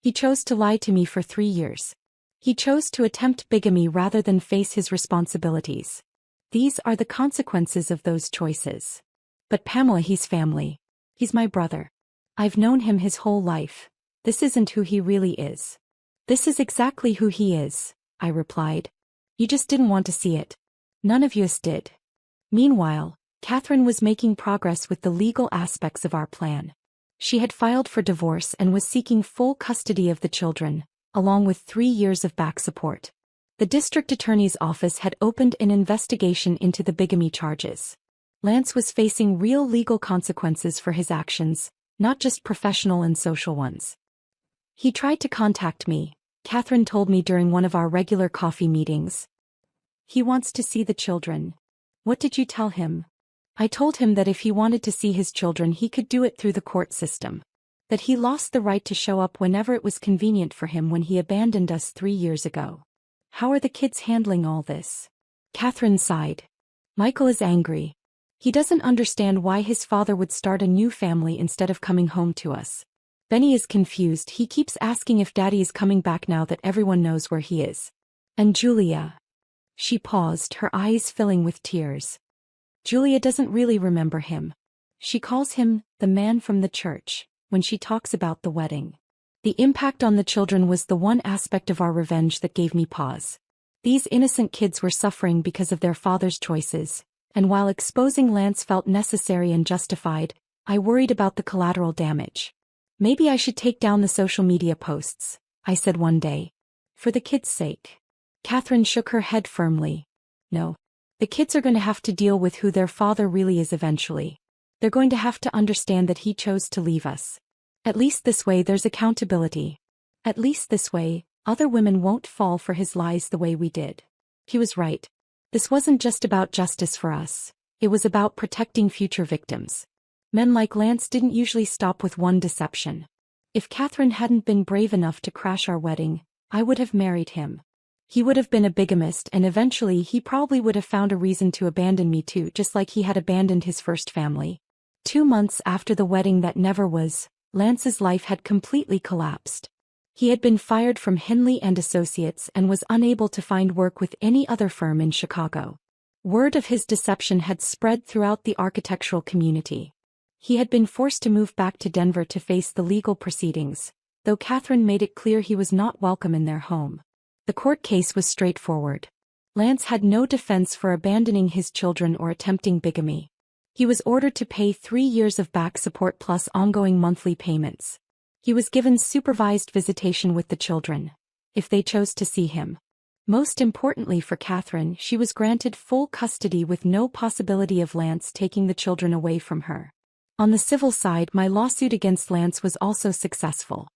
A: He chose to lie to me for 3 years. He chose to attempt bigamy rather than face his responsibilities. These are the consequences of those choices. But Pamela, he's family. He's my brother. I've known him his whole life. This isn't who he really is." "This is exactly who he is," I replied. "You just didn't want to see it. None of us did." Meanwhile, Catherine was making progress with the legal aspects of our plan. She had filed for divorce and was seeking full custody of the children, along with 3 years of back support. The district attorney's office had opened an investigation into the bigamy charges. Lance was facing real legal consequences for his actions, not just professional and social ones. "He tried to contact me," Catherine told me during one of our regular coffee meetings. "He wants to see the children." "What did you tell him?" "I told him that if he wanted to see his children, he could do it through the court system. That he lost the right to show up whenever it was convenient for him when he abandoned us 3 years ago." "How are the kids handling all this?" Catherine sighed. "Michael is angry. He doesn't understand why his father would start a new family instead of coming home to us. Benny is confused. He keeps asking if Daddy is coming back now that everyone knows where he is. And Julia." She paused, her eyes filling with tears. "Julia doesn't really remember him. She calls him the man from the church when she talks about the wedding." The impact on the children was the one aspect of our revenge that gave me pause. These innocent kids were suffering because of their father's choices, and while exposing Lance felt necessary and justified, I worried about the collateral damage. "Maybe I should take down the social media posts," I said one day. "For the kids' sake." Catherine shook her head firmly. "No. The kids are going to have to deal with who their father really is eventually. They're going to have to understand that he chose to leave us. At least this way there's accountability. At least this way, other women won't fall for his lies the way we did." He was right. This wasn't just about justice for us. It was about protecting future victims. Men like Lance didn't usually stop with one deception. If Catherine hadn't been brave enough to crash our wedding, I would have married him. He would have been a bigamist, and eventually he probably would have found a reason to abandon me too, just like he had abandoned his first family. 2 months after the wedding that never was, Lance's life had completely collapsed. He had been fired from Henley and Associates and was unable to find work with any other firm in Chicago. Word of his deception had spread throughout the architectural community. He had been forced to move back to Denver to face the legal proceedings, though Catherine made it clear he was not welcome in their home. The court case was straightforward. Lance had no defense for abandoning his children or attempting bigamy. He was ordered to pay 3 years of back support plus ongoing monthly payments. He was given supervised visitation with the children, if they chose to see him. Most importantly for Catherine, she was granted full custody with no possibility of Lance taking the children away from her. On the civil side, my lawsuit against Lance was also successful.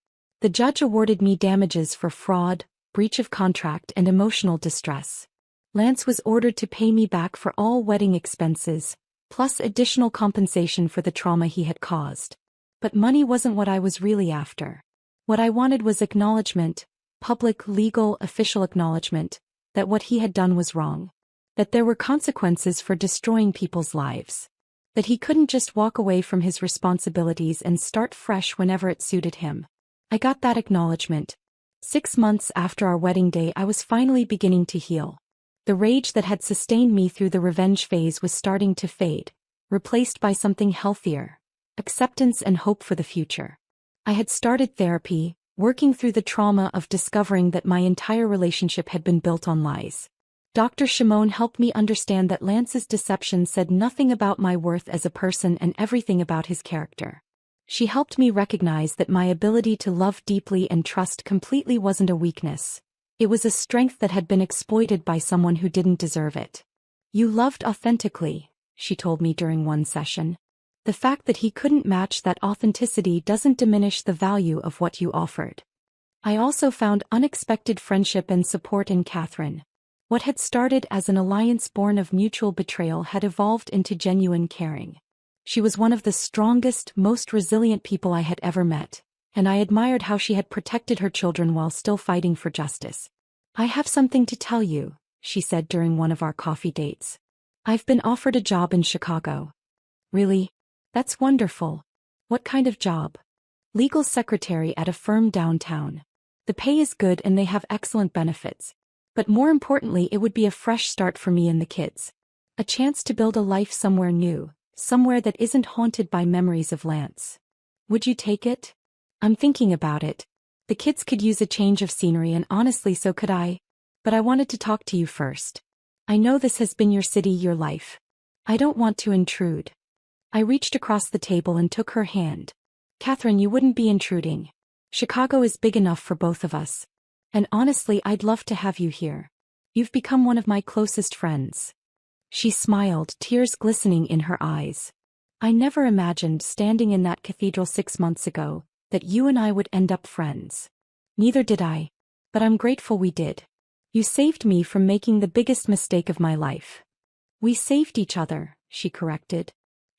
A: The judge awarded me damages for fraud, breach of contract, and emotional distress. Lance was ordered to pay me back for all wedding expenses, plus additional compensation for the trauma he had caused. But money wasn't what I was really after. What I wanted was acknowledgement, public, legal, official acknowledgement, that what he had done was wrong. That there were consequences for destroying people's lives. That he couldn't just walk away from his responsibilities and start fresh whenever it suited him. I got that acknowledgement. 6 months after our wedding day, I was finally beginning to heal. The rage that had sustained me through the revenge phase was starting to fade, replaced by something healthier, acceptance and hope for the future. I had started therapy, working through the trauma of discovering that my entire relationship had been built on lies. Dr. Shimon helped me understand that Lance's deception said nothing about my worth as a person and everything about his character. She helped me recognize that my ability to love deeply and trust completely wasn't a weakness. It was a strength that had been exploited by someone who didn't deserve it. You loved authentically, she told me during one session. The fact that he couldn't match that authenticity doesn't diminish the value of what you offered. I also found unexpected friendship and support in Catherine. What had started as an alliance born of mutual betrayal had evolved into genuine caring. She was one of the strongest, most resilient people I had ever met, and I admired how she had protected her children while still fighting for justice. I have something to tell you, she said during one of our coffee dates. I've been offered a job in Chicago. Really? That's wonderful. What kind of job? Legal secretary at a firm downtown. The pay is good and they have excellent benefits. But more importantly, it would be a fresh start for me and the kids. A chance to build a life somewhere new, somewhere that isn't haunted by memories of Lance. Would you take it? I'm thinking about it. The kids could use a change of scenery and honestly so could I. But I wanted to talk to you first. I know this has been your city, your life. I don't want to intrude. I reached across the table and took her hand. Catherine, you wouldn't be intruding. Chicago is big enough for both of us. And honestly, I'd love to have you here. You've become one of my closest friends. She smiled, tears glistening in her eyes. I never imagined standing in that cathedral 6 months ago, that you and I would end up friends. Neither did I. But I'm grateful we did. You saved me from making the biggest mistake of my life. We saved each other, she corrected.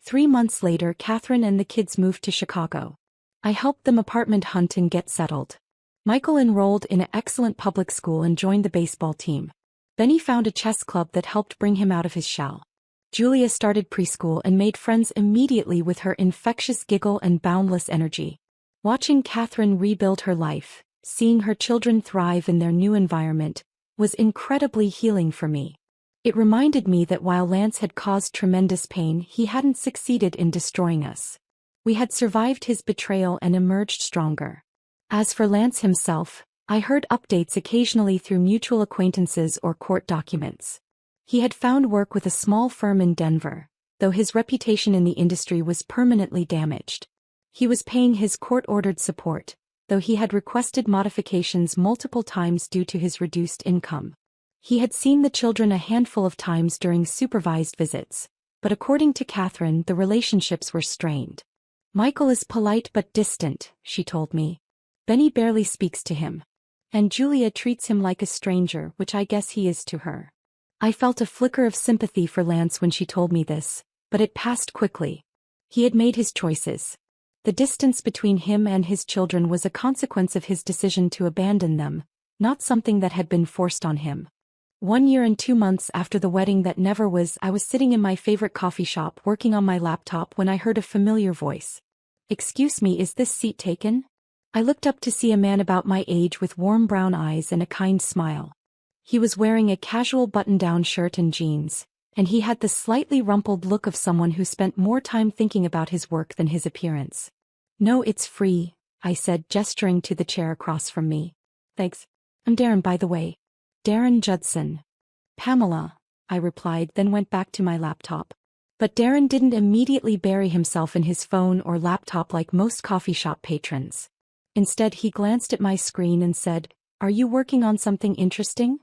A: 3 months later, Catherine and the kids moved to Chicago. I helped them apartment hunt and get settled. Michael enrolled in an excellent public school and joined the baseball team. Benny found a chess club that helped bring him out of his shell. Julia started preschool and made friends immediately with her infectious giggle and boundless energy. Watching Catherine rebuild her life, seeing her children thrive in their new environment, was incredibly healing for me. It reminded me that while Lance had caused tremendous pain, he hadn't succeeded in destroying us. We had survived his betrayal and emerged stronger. As for Lance himself, I heard updates occasionally through mutual acquaintances or court documents. He had found work with a small firm in Denver, though his reputation in the industry was permanently damaged. He was paying his court-ordered support, though he had requested modifications multiple times due to his reduced income. He had seen the children a handful of times during supervised visits, but according to Catherine, the relationships were strained. Michael is polite but distant, she told me. Benny barely speaks to him. And Julia treats him like a stranger, which I guess he is to her. I felt a flicker of sympathy for Lance when she told me this, but it passed quickly. He had made his choices. The distance between him and his children was a consequence of his decision to abandon them, not something that had been forced on him. 1 year and 2 months after the wedding that never was, I was sitting in my favorite coffee shop working on my laptop when I heard a familiar voice. "Excuse me, is this seat taken?" I looked up to see a man about my age with warm brown eyes and a kind smile. He was wearing a casual button-down shirt and jeans, and he had the slightly rumpled look of someone who spent more time thinking about his work than his appearance. "No, it's free," I said, gesturing to the chair across from me. "Thanks. I'm Darren, by the way." "Darren Judson." "Pamela," I replied, then went back to my laptop. But Darren didn't immediately bury himself in his phone or laptop like most coffee shop patrons. Instead, he glanced at my screen and said, "Are you working on something interesting?"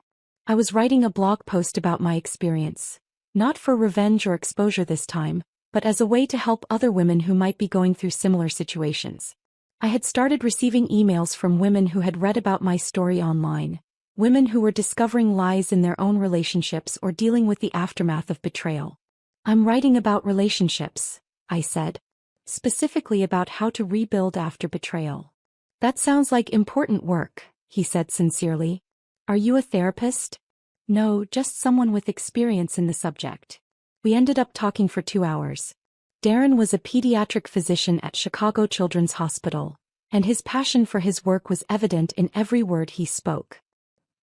A: I was writing a blog post about my experience. Not for revenge or exposure this time, but as a way to help other women who might be going through similar situations. I had started receiving emails from women who had read about my story online, women who were discovering lies in their own relationships or dealing with the aftermath of betrayal. "I'm writing about relationships," I said. "Specifically about how to rebuild after betrayal." "That sounds like important work," he said sincerely. "Are you a therapist?" "No, just someone with experience in the subject." We ended up talking for 2 hours. Darren was a pediatric physician at Chicago Children's Hospital, and his passion for his work was evident in every word he spoke.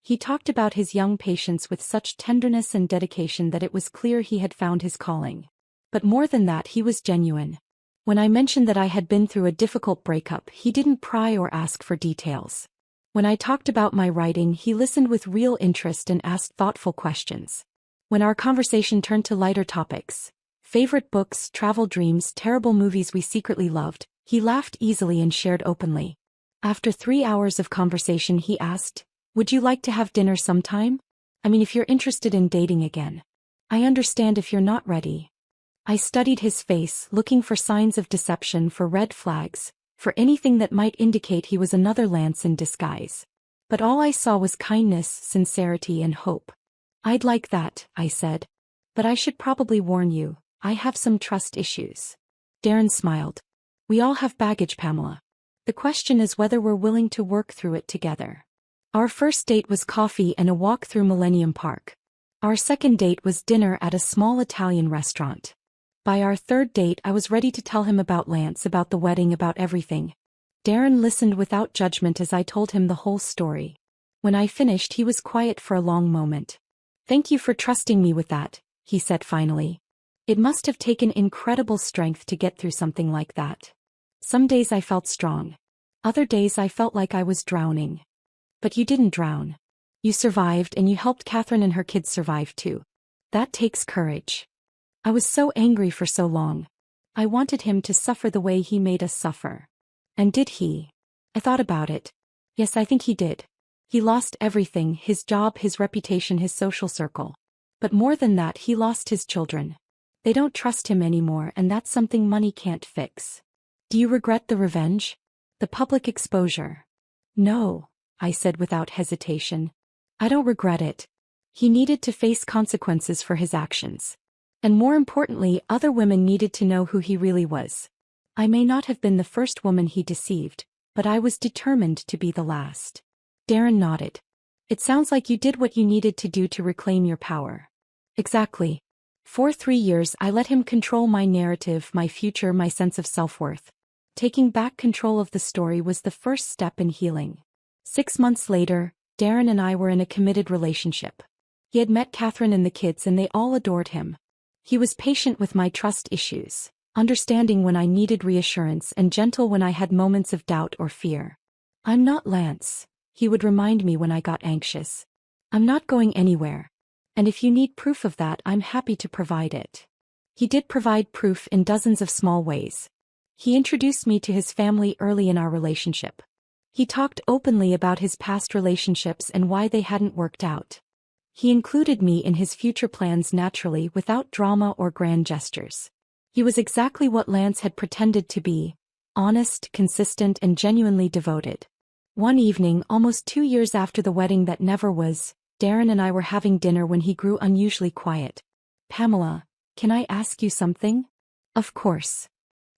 A: He talked about his young patients with such tenderness and dedication that it was clear he had found his calling. But more than that, he was genuine. When I mentioned that I had been through a difficult breakup, he didn't pry or ask for details. When I talked about my writing, he listened with real interest and asked thoughtful questions. When our conversation turned to lighter topics, favorite books, travel dreams, terrible movies we secretly loved, he laughed easily and shared openly. After 3 hours of conversation, he asked, "Would you like to have dinner sometime? I mean, if you're interested in dating again. I understand if you're not ready." I studied his face, looking for signs of deception, for red flags, for anything that might indicate he was another Lance in disguise. But all I saw was kindness, sincerity, and hope. "I'd like that," I said. "But I should probably warn you, I have some trust issues." Darren smiled. "We all have baggage, Pamela. The question is whether we're willing to work through it together." Our first date was coffee and a walk through Millennium Park. Our second date was dinner at a small Italian restaurant. By our third date, I was ready to tell him about Lance, about the wedding, about everything. Darren listened without judgment as I told him the whole story. When I finished, he was quiet for a long moment. "Thank you for trusting me with that," he said finally. "It must have taken incredible strength to get through something like that. Some days I felt strong. Other days I felt like I was drowning. But you didn't drown. You survived, and you helped Catherine and her kids survive too. That takes courage." I was so angry for so long. I wanted him to suffer the way he made us suffer. And did he? I thought about it. Yes, I think he did. He lost everything: his job, his reputation, his social circle. But more than that, he lost his children. They don't trust him anymore, and that's something money can't fix. "Do you regret the revenge? The public exposure?" "No," I said without hesitation. "I don't regret it. He needed to face consequences for his actions. And more importantly, other women needed to know who he really was. I may not have been the first woman he deceived, but I was determined to be the last." Darren nodded. "It sounds like you did what you needed to do to reclaim your power." "Exactly. For 3 years, I let him control my narrative, my future, my sense of self-worth. Taking back control of the story was the first step in healing. 6 months later, Darren and I were in a committed relationship. He had met Catherine and the kids, and they all adored him. He was patient with my trust issues, understanding when I needed reassurance, and gentle when I had moments of doubt or fear. "I'm not Lance," he would remind me when I got anxious. "I'm not going anywhere. And if you need proof of that, I'm happy to provide it." He did provide proof in dozens of small ways. He introduced me to his family early in our relationship. He talked openly about his past relationships and why they hadn't worked out. He included me in his future plans naturally, without drama or grand gestures. He was exactly what Lance had pretended to be: honest, consistent, and genuinely devoted. One evening, almost 2 years after the wedding that never was, Darren and I were having dinner when he grew unusually quiet. "Pamela, can I ask you something?" "Of course."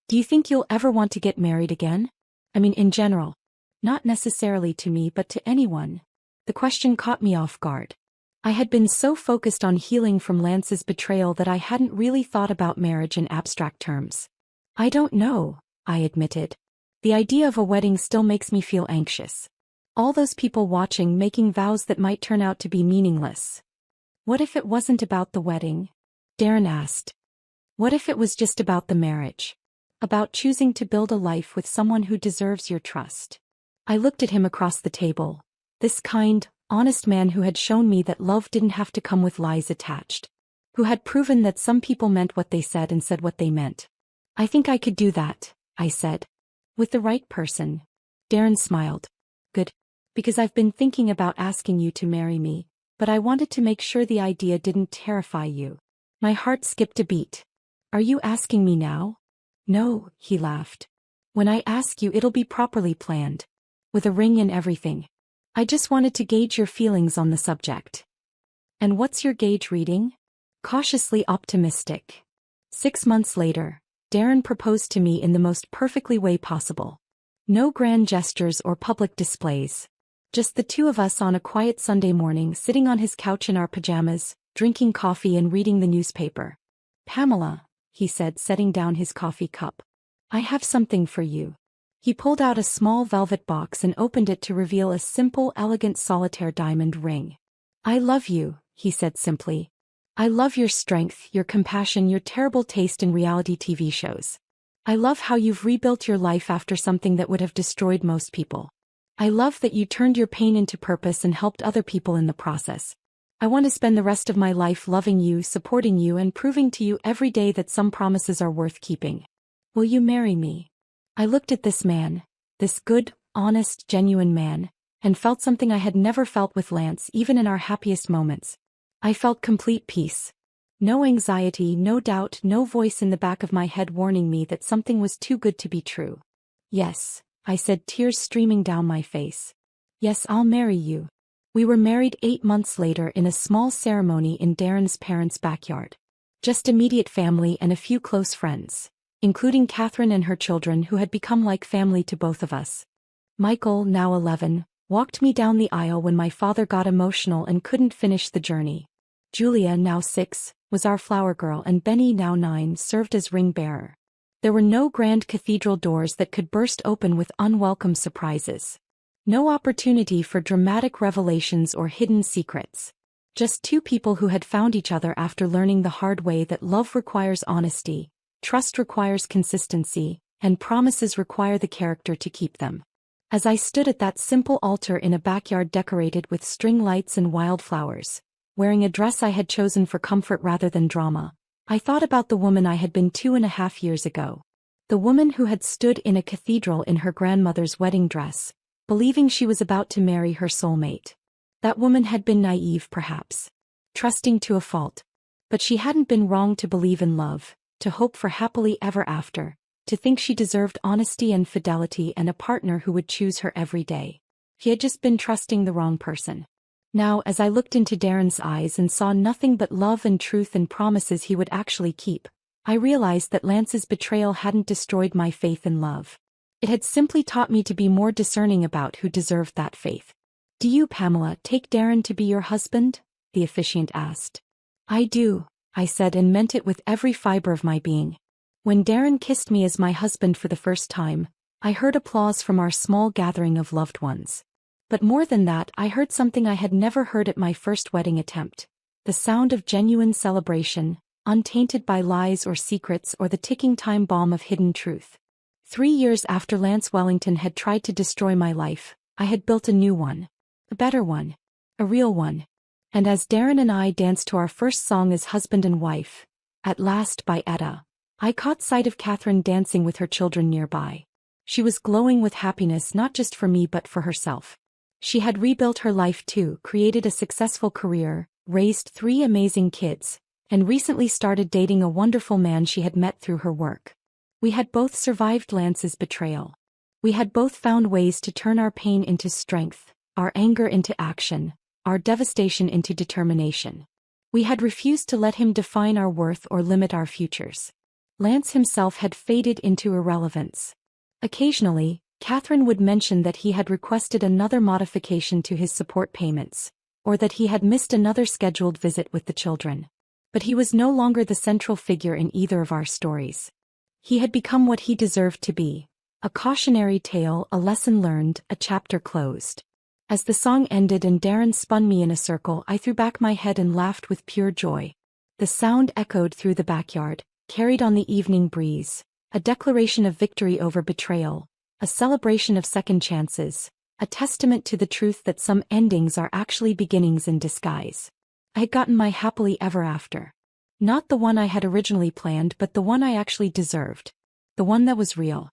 A: Do you think you'll ever want to get married again? I mean, in general. Not necessarily to me, but to anyone. The question caught me off guard. I had been so focused on healing from Lance's betrayal that I hadn't really thought about marriage in abstract terms. I don't know, I admitted. The idea of a wedding still makes me feel anxious. All those people watching making vows that might turn out to be meaningless. What if it wasn't about the wedding? Darren asked. What if it was just about the marriage? About choosing to build a life with someone who deserves your trust? I looked at him across the table. This kind, honest man who had shown me that love didn't have to come with lies attached. Who had proven that some people meant what they said and said what they meant. I think I could do that, I said. With the right person. Darren smiled. Good. Because I've been thinking about asking you to marry me, but I wanted to make sure the idea didn't terrify you. My heart skipped a beat. Are you asking me now? No, he laughed. When I ask you, it'll be properly planned. With a ring and everything. I just wanted to gauge your feelings on the subject. And what's your gauge reading? Cautiously optimistic. 6 months later, Darren proposed to me in the most perfectly way possible. No grand gestures or public displays. Just the two of us on a quiet Sunday morning sitting on his couch in our pajamas, drinking coffee and reading the newspaper. Pamela, he said, setting down his coffee cup. I have something for you. He pulled out a small velvet box and opened it to reveal a simple, elegant solitaire diamond ring. I love you, he said simply. I love your strength, your compassion, your terrible taste in reality TV shows. I love how you've rebuilt your life after something that would have destroyed most people. I love that you turned your pain into purpose and helped other people in the process. I want to spend the rest of my life loving you, supporting you, and proving to you every day that some promises are worth keeping. Will you marry me? I looked at this man, this good, honest, genuine man, and felt something I had never felt with Lance even in our happiest moments. I felt complete peace. No anxiety, no doubt, no voice in the back of my head warning me that something was too good to be true. Yes, I said, tears streaming down my face. Yes, I'll marry you. We were married 8 months later in a small ceremony in Darren's parents' backyard. Just immediate family and a few close friends, including Catherine and her children who had become like family to both of us. Michael, now 11, walked me down the aisle when my father got emotional and couldn't finish the journey. Julia, now 6, was our flower girl, and Benny, now 9, served as ring bearer. There were no grand cathedral doors that could burst open with unwelcome surprises. No opportunity for dramatic revelations or hidden secrets. Just two people who had found each other after learning the hard way that love requires honesty, trust requires consistency, and promises require the character to keep them. As I stood at that simple altar in a backyard decorated with string lights and wildflowers, wearing a dress I had chosen for comfort rather than drama, I thought about the woman I had been 2.5 years ago. The woman who had stood in a cathedral in her grandmother's wedding dress, believing she was about to marry her soulmate. That woman had been naive, perhaps. Trusting to a fault. But she hadn't been wrong to believe in love, to hope for happily ever after, to think she deserved honesty and fidelity and a partner who would choose her every day. She had just been trusting the wrong person. Now, as I looked into Darren's eyes and saw nothing but love and truth and promises he would actually keep, I realized that Lance's betrayal hadn't destroyed my faith in love. It had simply taught me to be more discerning about who deserved that faith. Do you, Pamela, take Darren to be your husband? The officiant asked. I do, I said, and meant it with every fiber of my being. When Darren kissed me as my husband for the first time, I heard applause from our small gathering of loved ones. But more than that, I heard something I had never heard at my first wedding attempt. The sound of genuine celebration, untainted by lies or secrets or the ticking time bomb of hidden truth. 3 years after Lance Wellington had tried to destroy my life, I had built a new one. A better one. A real one. And as Darren and I danced to our first song as husband and wife, At Last by Etta, I caught sight of Catherine dancing with her children nearby. She was glowing with happiness not just for me but for herself. She had rebuilt her life too, created a successful career, raised 3 amazing kids, and recently started dating a wonderful man she had met through her work. We had both survived Lance's betrayal. We had both found ways to turn our pain into strength, our anger into action, our devastation into determination. We had refused to let him define our worth or limit our futures. Lance himself had faded into irrelevance. Occasionally, Catherine would mention that he had requested another modification to his support payments, or that he had missed another scheduled visit with the children. But he was no longer the central figure in either of our stories. He had become what he deserved to be: a cautionary tale, a lesson learned, a chapter closed. As the song ended and Darren spun me in a circle, I threw back my head and laughed with pure joy. The sound echoed through the backyard, carried on the evening breeze, a declaration of victory over betrayal, a celebration of second chances, a testament to the truth that some endings are actually beginnings in disguise. I had gotten my happily ever after. Not the one I had originally planned, but the one I actually deserved. The one that was real.